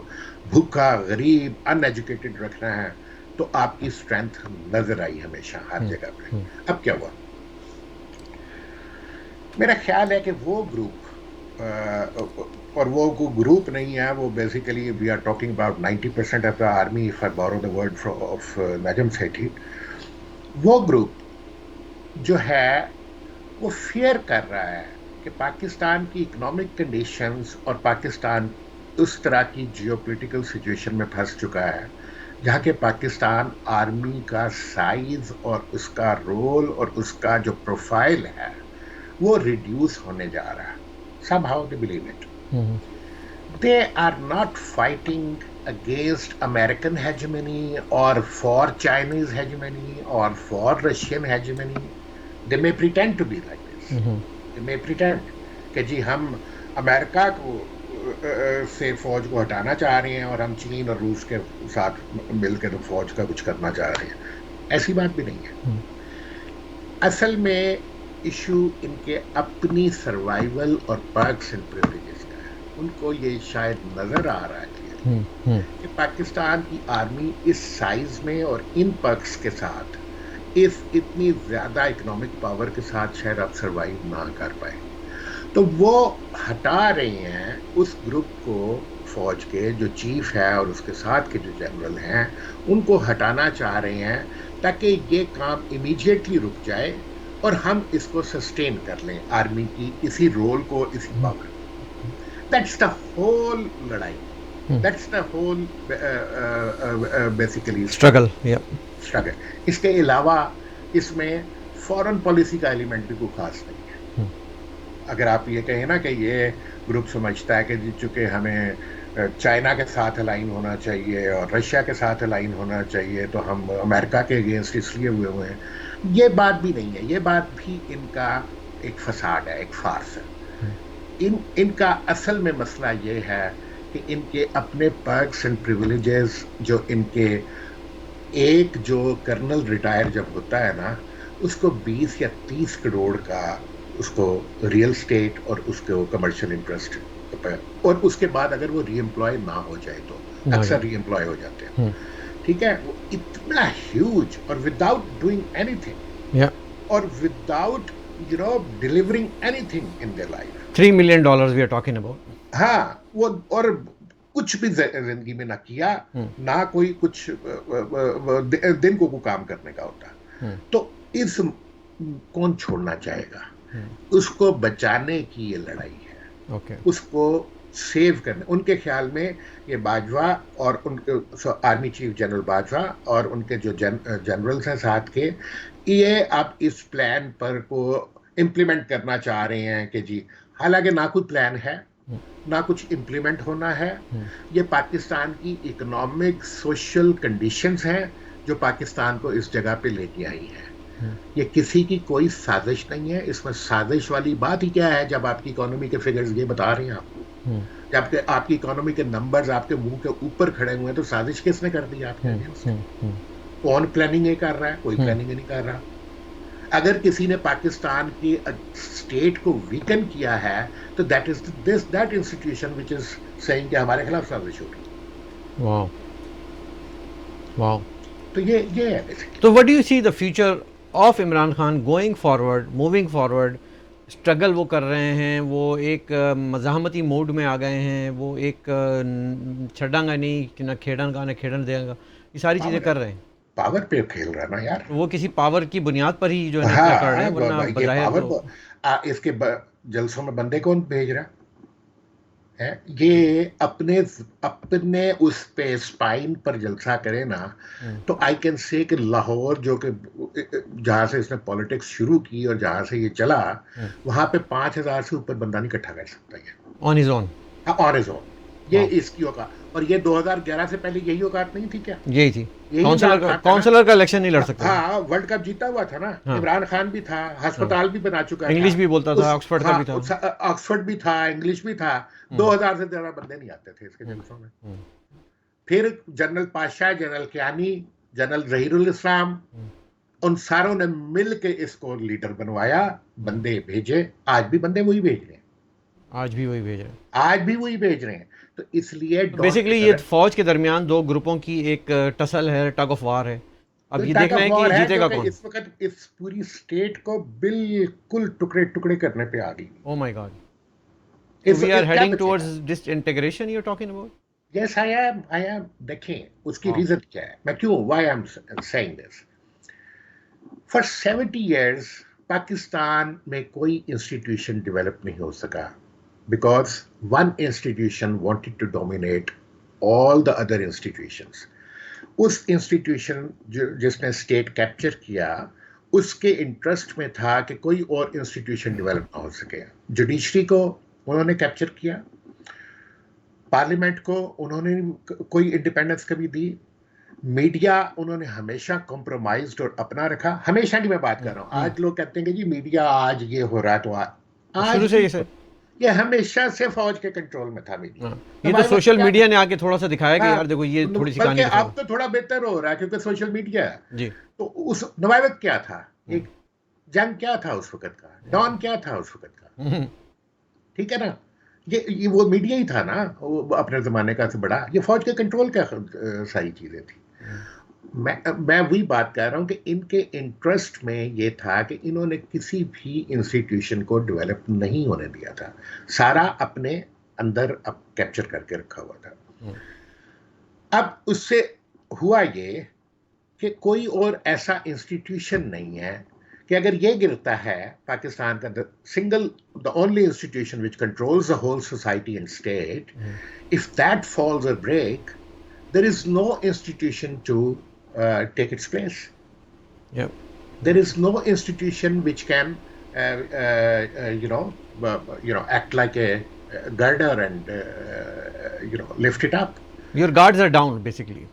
भूखा, गरीब, अनएजुकेटेड रखना है। तो आपकी स्ट्रेंथ नजर आई हमेशा हर जगह पे। अब क्या हुआ? मेरा ख्याल है कि वो ग्रुप, और वो कोई ग्रुप नहीं है, वो basically we are talking about 90% of the army, if I borrow the word of Najam Sethi. वो ग्रुप जो है वो फियर कर रहा है कि पाकिस्तान की इकोनॉमिक कंडीशंस और पाकिस्तान उस तरह की जियोपॉलिटिकल सिचुएशन में फंस चुका है जहाँ के पाकिस्तान आर्मी का साइज और उसका रोल और उसका जो प्रोफाइल है वो रिड्यूस होने जा रहा है। Somehow they believe it. They are not fighting against American hegemony or for Chinese hegemony or for Russian hegemony. They may pretend to be like this. They may pretend कि जी हम America को से फौज को हटाना चाह रहे हैं और हम चीन और रूस के साथ मिलकर फौज का कुछ करना चाह रहे हैं। ऐसी बात भी नहीं है। असल में इशू इनके अपनी सर्वाइवल और पर्क्स एंड प्रिविलेजेस का है। उनको ये शायद नजर आ रहा है कि पाकिस्तान की आर्मी इस साइज में और इन पर्क्स के साथ, इस इतनी ज्यादा इकोनॉमिक पावर के साथ शायद आप सर्वाइव ना कर पाए। तो वो हटा रहे हैं उस ग्रुप को, फौज के जो चीफ है और उसके साथ के जो जनरल हैं उनको हटाना चाह रहे हैं ताकि ये काम इमीडिएटली रुक जाए और हम इसको सस्टेन कर लें, आर्मी की इसी रोल को, इसी पावर। दैट्स द होल लड़ाई, that's the hole basically struggle. इसके अलावा इसमें फॉरेन पॉलिसी का एलिमेंट भी कोई खास नहीं है। अगर आप ये कहें ना कि ये ग्रुप समझता है कि चूंकि हमें चाइना के साथ अलाइन होना चाहिए और रशिया के साथ अलाइन होना चाहिए तो हम अमेरिका के अगेंस्ट इसलिए हुए हैं, ये बात भी नहीं है। ये बात भी इनका एक फसाड है, एक फार्स है। इनका असल में मसला ये है कि इनके अपने पर्क्स एंड प्रिविलेजेस, जो इनके एक जो कर्नल रिटायर जब होता है ना, उसको 20 या 30 करोड़ का उसको रियल स्टेट और उसके कमर्शियल इंटरेस्ट, और उसके बाद अगर वो रीएम्प्लॉय ना हो जाए तो अक्सर रीएम्प्लॉय हो जाते हैं, ठीक है। वो इतना ह्यूज और विदाउट डूइंग एनीथिंग और without delivering anything in their life. $3 million we are talking about. हाँ, वो और कुछ भी जिंदगी में ना किया, ना कोई कुछ दिन को काम करने का होता, तो इस कौन छोड़ना चाहेगा? उसको बचाने की ये लड़ाई है। उसको सेव करने, उनके ख्याल में ये बाजवा और उनके आर्मी चीफ जनरल बाजवा और उनके जो जनरल्स हैं साथ के, ये अब इस प्लान पर को इम्प्लीमेंट करना चाह रहे हैं कि जी, हालांकि ना कुछ प्लान है ना कुछ इम्प्लीमेंट होना है। ये पाकिस्तान की इकोनॉमिक सोशल कंडीशंस हैं जो पाकिस्तान को इस जगह पे लेके आई है। ये किसी की कोई साजिश नहीं है। इसमें साजिश वाली बात ही क्या है जब आपकी इकोनॉमी के फिगर्स ये बता रहे हैं आपको, जब आपकी इकोनॉमी के नंबर्स आपके मुंह के ऊपर खड़े हुए हैं, तो साजिश किसने कर दी आपके अगेंस्ट? कौन प्लानिंग कर रहा है? कोई प्लानिंग नहीं कर रहा। अगर किसी ने पाकिस्तान की स्टेट को वीकन किया है तो that is that institution which is saying कि हमारे खिलाफ साजिश होगी। Wow wow. तो ये है बेसिकली। तो what do you see the future of Imran Khan going forward, moving forward? Struggle वो कर रहे हैं, वो एक मज़ाहमती मोड में आ गए हैं, वो एक छड़ांगा नहीं कि न खेड़ांगा न खेड़न देगा, ये सारी चीज़ें कर रहे हैं। पावर पे खेल रहा है ना यार। तो वो किसी पावर की बुनियाद पर ही जो है ना हाँ, इतना कर रहे हैं, वरना ये बज़ाहिर पावर तो इसके जलसों में बंदे कौन भेज रहा है? ये अपने उस पे स्पाइन पर जलसा करे ना, तो आई कैन से कि लाहौर जो कि जहां से इसने पॉलिटिक्स शुरू की और जहां से ये चला, वहां पे 5,000 से ऊपर बंदा नहीं इकट्ठा कर सकता ये ऑन हिज ओन। हाँ, ऑन हिज ओन। ये इसकी औकात, और ये 2011 से पहले यही औकात नहीं थी क्या? यही थी। यही काउंसलर का इलेक्शन नहीं लड़ सकते। हाँ, वर्ल्ड कप जीता हुआ था ना। हाँ। इमरान खान भी था, अस्पताल भी बना चुका था, इंग्लिश भी बोलता था, ऑक्सफोर्ड का भी था। ऑक्सफोर्ड भी था, इंग्लिश भी था। 2000 से ज्यादा बंदे नहीं आते थे इसके जलसों में। फिर general Pasha, general Kayani, general Zaheerul Islam, उन सारों ने मिल के इसको लीडर बनवाया, बंदे भेजे। आज भी बंदे वही भेज रहे हैं, आज भी वही भेज रहे हैं, आज भी वही भेज रहे हैं। तो इसलिए बेसिकली ये फौज के दरमियान दो ग्रुपों की एक टसल है, टग ऑफ वार है। अब ये देखना है कि जीतेगा कौन। इस वक्त इस पूरी स्टेट को बिल्कुल टुकड़े टुकड़े करने पे आ गई। Oh my god, we are heading towards disintegration you are talking about? Yes, I am. देखें उसकी रीजन क्या है, मैं क्यों, why I am saying this. For 70 years Pakistan में कोई इंस्टीट्यूशन डेवलप नहीं हो सका, because one institution wanted to dominate all the other institutions. उस इंस्टीट्यूशन जिसने स्टेट कैप्चर किया, उसके इंटरेस्ट में था कि कोई और इंस्टीट्यूशन डेवलप ना हो सके। जुडिशरी को उन्होंने कैप्चर किया, पार्लियामेंट को उन्होंने कोई इंडिपेंडेंस कभी दी, मीडिया उन्होंने हमेशा कॉम्प्रोमाइज्ड और अपना रखा। हमेशा की मैं बात कर रहा हूँ। आज लोग कहते हैं कि जी मीडिया आज ये हो रहा है, तो आज शुरू से ये हमेशा से फौज के कंट्रोल में था मीडिया। ये तो सोशल मीडिया ने आके थोड़ा सा दिखाया कि यार देखो ये थोड़ी सी कहानी अब तो थोड़ा बेहतर हो रहा है क्योंकि सोशल मीडिया है जी। तो उस नवाबत क्या था, एक जंग क्या था उस वक्त का, डॉन क्या था उस वक्त का, ठीक है ना। ये वो मीडिया ही था ना, वो अपने जमाने का से बड़ा, ये फौज के कंट्रोल का सारी चीजें थी। मैं वही बात कर रहा हूँ कि इनके इंटरेस्ट में ये था कि इन्होंने किसी भी इंस्टीट्यूशन को डेवलप नहीं होने दिया था, सारा अपने अंदर अब कैप्चर करके रखा हुआ था। अब उससे हुआ ये कि कोई और ऐसा इंस्टीट्यूशन नहीं है कि अगर ये गिरता है पाकिस्तान का, the only institution which controls the whole society and state, if that falls a break, there is no institution to take its place. Yep. There is no institution which can, act like a girder and lift it up. Your guards are down basically.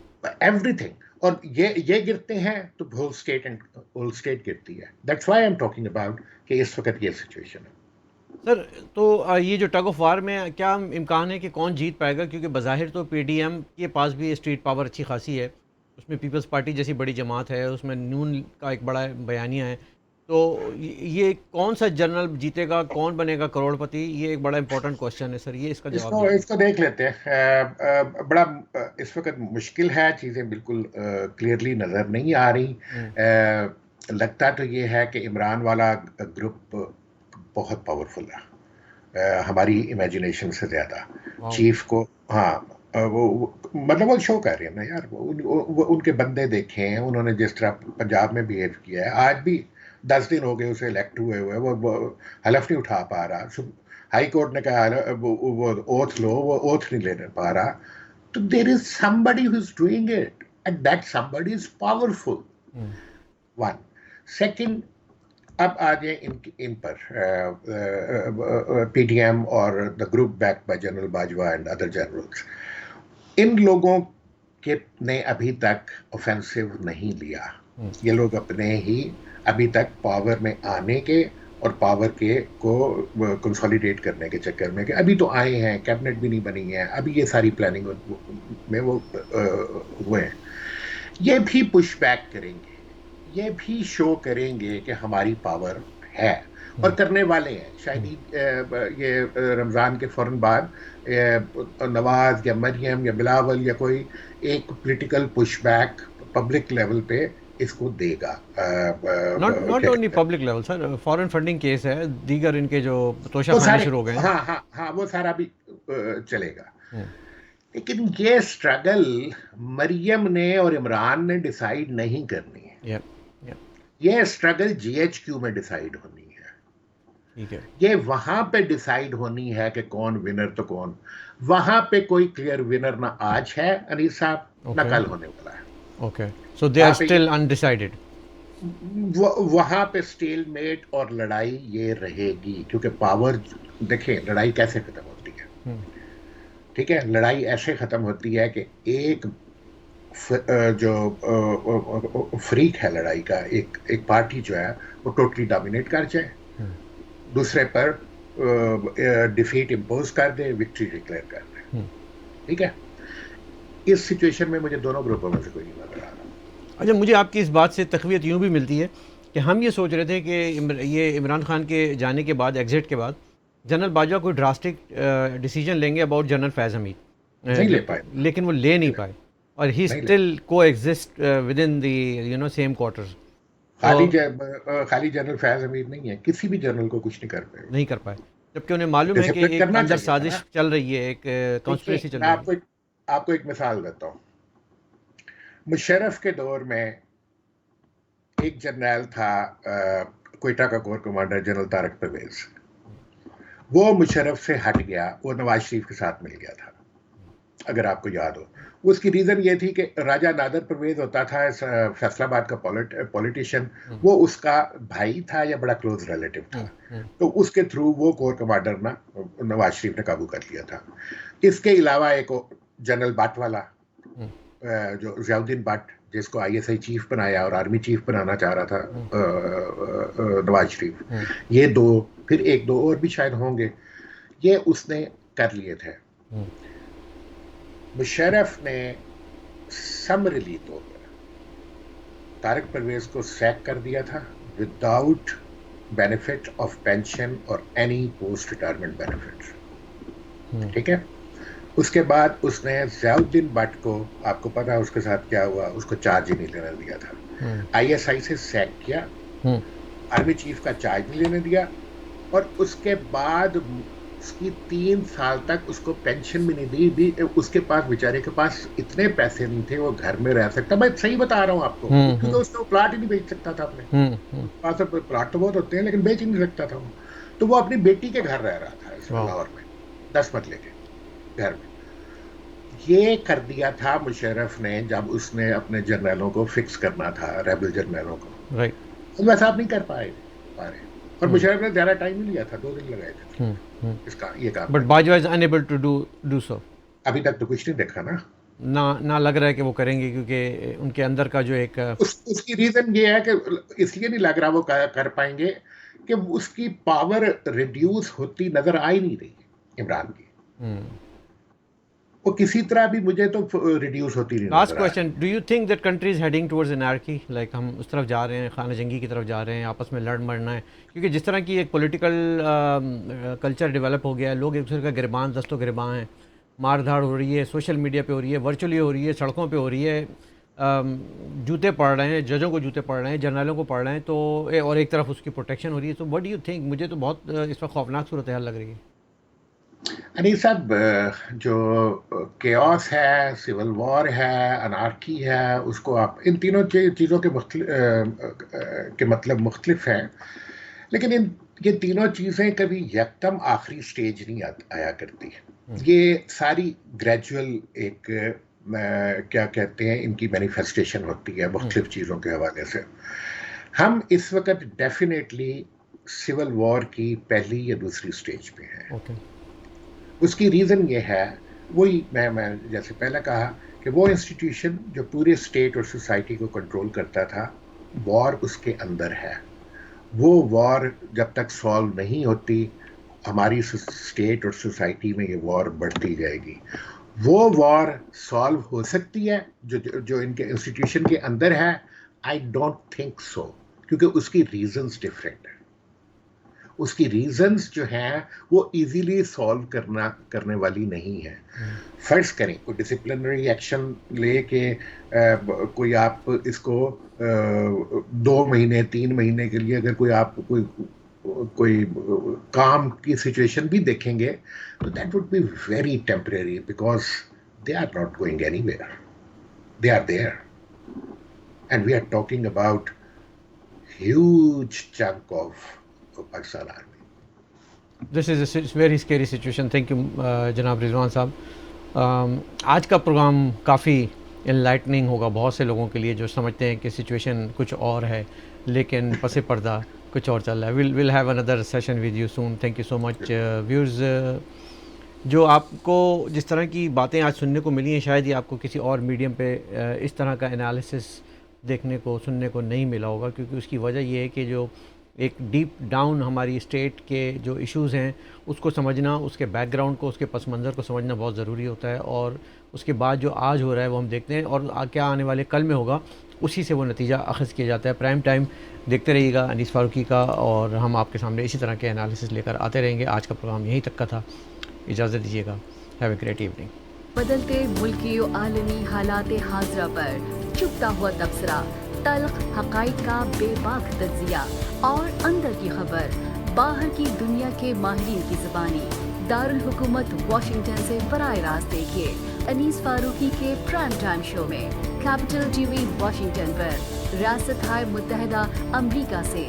Everything. और ये गिरते हैं तो whole state गिरती है. That's why I'm talking about कि इस वक्त ये सिचुएशन है। सर तो ये जो टग ऑफ वार में क्या इम्कान है कि कौन जीत पाएगा? क्योंकि बज़ाहिर तो पीडीएम के पास भी स्ट्रीट पावर अच्छी खासी है, उसमें पीपल्स पार्टी जैसी बड़ी जमात है, उसमें नून का एक बड़ा बयानिया है, तो ये कौन सा जनरल जीतेगा, कौन बनेगा करोड़पति, ये एक बड़ा इंपॉर्टेंट क्वेश्चन है सर। ये इसका जवाब इसको देख लेते हैं। बड़ा इस वक्त मुश्किल है, चीज़ें बिल्कुल क्लियरली नज़र नहीं आ रही। लगता तो ये है कि इमरान वाला ग्रुप बहुत पावरफुल है, हमारी इमेजिनेशन से ज़्यादा। चीफ को वो मतलब वो शो कर रहे हैं ना यार, वो उनके बंदे देखे हैं, उन्होंने जिस तरह पंजाब में बिहेव किया है। आज भी 10 दिन हो गए उसे इलेक्ट हुए हुए, वो हलफ नहीं उठा पा रहा। हाई कोर्ट ने कहा वो ओथ लो, वो ओथ नहीं लेने पा रहा। तो there is somebody who is doing it and that somebody is powerful. One second, अब आ जाए इन पर पीडीएम और the group back by general Bajwa and other generals. इन लोगों के ने अभी तक ऑफेंसिव नहीं लिया। ये लोग अपने ही अभी तक पावर में आने के और पावर के को कंसोलिडेट करने के चक्कर में, कि अभी तो आए हैं, कैबिनेट भी नहीं बनी है, अभी ये सारी प्लानिंग में वो हुए हैं। ये भी पुश बैक करेंगे, ये भी शो करेंगे कि हमारी पावर है, और करने वाले हैं। शायद ये रमज़ान के फ़ौरन बाद नवाज या मरियम या बिलावल या कोई एक political push back public level पे इसको देगा। नॉट क्या ओनली कहते हैं, public level sir, foreign funding case है, दीगर इनके जो तोशा वो खाने सारे, शुरू हो गए हैं। हाँ हाँ हाँ, वो सारा भी चलेगा। हम्म, लेकिन ये स्ट्रगल मरियम ने और इमरान ने डिसाइड नहीं करनी है। या या ये स्ट्रगल जीएचक्यू में डिसाइड होनी है। ठीक है। ये वहां पे डिसाइड होनी है कि कौन विनर तो कौन। वहां पे कोई क्लियर विनर ना आज है अनीस साहब, ना ओके कल होने वाला है। ओके, सो दे आर वहां पे स्टिल अनडिसाइडेड। वहां पे स्टेलमेट और लड़ाई ये रहेगी, क्योंकि पावर, देखिए लड़ाई कैसे खत्म होती है। ठीक है, लड़ाई ऐसे खत्म होती है कि एक जो फ्रीक है लड़ाई का, एक पार्टी जो है वो टोटली डोमिनेट कर जाए, दूसरे पर डिफीट इम्पोज कर दे, विक्ट्री डिक्लेयर कर दे। ठीक है, इस सिचुएशन में मुझे दोनों ग्रुपों में से कोई नहीं नजर आ रहा। अच्छा, मुझे आपकी इस बात से तक़वियत यूँ भी मिलती है कि हम ये सोच रहे थे कि ये इमरान खान के जाने के बाद, एग्ज़िट के बाद, जनरल बाजवा कोई ड्रास्टिक डिसीजन लेंगे अबाउट जनरल फैज़ हमीद, नहीं ले पाए, लेकिन वो ले नहीं पाए, और ही नहीं ले, स्टिल को exist with in the same quarters. खाली जनरल फैज हमीद नहीं है, किसी भी जनरल को कुछ नहीं कर पाए, नहीं कर पाए, जबकि उन्हें मालूम है कि डिसिप्लिन एक करना अंदर चाहिए था ना। साजिश चल रही है, एक कॉन्स्पिरेसी चल मैं रही है। आपको एक मिसाल देता हूँ। मुशर्रफ के दौर में एक जनरल था, क्वेटा का corps commander general Tariq Pervez. वो मुशर्रफ से हट गया, वो नवाज शरीफ के साथ मिल गया था, अगर आपको याद हो। उसकी रीजन ये थी कि राजा नादर परवेज होता था फैसलाबाद का पॉलिटिशियन, वो उसका भाई था या बड़ा क्लोज रिलेटिव था, तो उसके थ्रू वो कोर कमांडर ना नवाज शरीफ ने काबू कर लिया था। इसके अलावा एक जनरल भट्ट वाला, जो जियाउद्दीन भट्ट, जिसको आईएसआई चीफ बनाया और आर्मी चीफ बनाना चाह रहा था नवाज शरीफ, ये दो, फिर एक दो और भी शायद होंगे, ये उसने कर लिए थे। मुशर्रफ ने समरली तौर पर तारक परवेज को सैक कर दिया था विदाउट बेनिफिट ऑफ पेंशन और एनी पोस्ट रिटायरमेंट बेनिफिट। ठीक है, उसके बाद उसने जियाउद्दीन भट्ट को, आपको पता है उसके साथ क्या हुआ, उसको चार्ज ही नहीं लेने दिया था, आईएसआई से सैक किया, आर्मी चीफ का चार्ज नहीं लेने दिया, और उसके बाद उसकी 3 साल तक उसको पेंशन भी नहीं दी। उसके पास, बेचारे के पास इतने पैसे नहीं थे वो घर में रह सकता। मैं सही बता रहा हूँ आपको, क्योंकि उसने प्लाट ही नहीं बेच सकता था अपने पास। प्लाट तो बहुत होते हैं लेकिन बेच ही नहीं सकता था वो, तो वो अपनी बेटी के घर रह रहा था लाहौर में, 10 मरले के घर में। ये कर दिया था मुशर्रफ ने जब उसने अपने जर्नलों को फिक्स करना था, रेबल जर्नलों को, राइट, तो वैसा आप नहीं कर पा रहे। और मुशर्रफ ने ज़्यादा टाइम नहीं लिया था, 2 दिन लगाए थे इसका ये काम। But Bajwa is unable to do so. अभी तक तो कुछ नहीं देखा ना लग रहा है कि वो करेंगे, क्योंकि उनके अंदर का जो एक उसकी रीजन ये है कि इसलिए नहीं लग रहा वो कर पाएंगे कि उसकी पावर रिड्यूस होती नजर आ ही नहीं रही इमरान की। वो किसी तरह भी मुझे तो रिड्यूस होती नहीं। Last question, do you think that country is heading towards anarchy, like हम उस तरफ जा रहे हैं, खाना जंगी की तरफ जा रहे हैं, आपस में लड़ मरना है, क्योंकि जिस तरह की एक पॉलिटिकल कल्चर डेवलप हो गया है, लोग एक दूसरे का गिरबान दस्तो गिरबान है, मार धाड़ हो रही है, सोशल मीडिया पे हो रही है, वर्चुअली हो रही है, सड़कों पे हो रही है, जूते पड़ रहे हैं, जजों को जूते पड़ रहे हैं, जर्नलों को पड़ रहे हैं, तो और एक तरफ उसकी प्रोटेक्शन हो रही है। तो व्हाट डू यू थिंक? मुझे तो बहुत इस वक्त खौफनाक सूरत हाल लग रही है। अनिल साहब, जो केओस है, सिविल वॉर है, अनार्की है, उसको आप इन तीनों चीज़ों के मतलब मुख्तलिफ हैं, लेकिन ये तीनों चीज़ें कभी यकदम आखिरी स्टेज नहीं आया करती। ये सारी ग्रेजुअल एक क्या कहते हैं, इनकी मैनिफेस्टेशन होती है मुख्तलिफ चीज़ों के हवाले से। हम इस वक्त डेफिनेटली सिविल वॉर की पहली या दूसरी स्टेज पे हैं। उसकी रीज़न ये है, वही मैं जैसे पहले कहा कि वो इंस्टीट्यूशन जो पूरे स्टेट और सोसाइटी को कंट्रोल करता था, वॉर उसके अंदर है। वो वॉर जब तक सॉल्व नहीं होती, हमारी स्टेट और सोसाइटी में ये वॉर बढ़ती जाएगी। वो वॉर सॉल्व हो सकती है जो इनके इंस्टीट्यूशन के अंदर है? आई डोंट थिंक सो, क्योंकि उसकी रीजंस डिफरेंट है। उसकी रीजंस जो हैं वो इजीली सॉल्व करने वाली नहीं है। फर्ज करें कोई डिसिप्लिनरी एक्शन लेके कोई आप इसको 2 महीने 3 महीने के लिए अगर कोई काम की सिचुएशन भी देखेंगे तो that would be very temporary, because they are not going anywhere, they are there, and we are talking about huge chunk of Pakistan Army. This is a very scary situation. Thank you जनाब रिजवान साहब। आज का programme काफ़ी enlightening होगा बहुत से लोगों के लिए जो समझते हैं कि सिचुएशन कुछ और है लेकिन पसे पर्दा कुछ और चल रहा है। Will have another session with you soon. Thank you so much viewers. जो आपको जिस तरह की बातें आज सुनने को मिली हैं शायद ही आपको किसी और मीडियम पे इस तरह का एनालिसिस देखने को सुनने को नहीं मिला होगा, क्योंकि उसकी वजह ये है कि जो एक डीप डाउन हमारी स्टेट के जो इश्यूज़ हैं उसको समझना, उसके बैकग्राउंड को, उसके पस मंज़र को समझना बहुत ज़रूरी होता है। और उसके बाद जो आज हो रहा है वो हम देखते हैं और क्या आने वाले कल में होगा उसी से वो नतीजा अख़ज़ किया जाता है। प्राइम टाइम देखते रहिएगा अनीस फ़ारूकी का, और हम आपके सामने इसी तरह के एनालिसिस लेकर आते रहेंगे। आज का प्रोग्राम यहीं तक का था, इजाज़त दीजिएगा। Have a great evening. बदलते मुल्की और आलमी हालात हाज़रा पर चुपता हुआ तबसरा, तल्ख हक़ाइक़ का बेबाक तज्ज़िया और अंदर की खबर बाहर की दुनिया के माहिरीन की ज़बानी। दारुल हुकूमत वाशिंगटन से बराह रास्त देखिए अनीस फ़ारूकी के प्राइम टाइम शो में कैपिटल टीवी वाशिंगटन पर, रियासत-ए-मुत्तहिदा अमरीका से।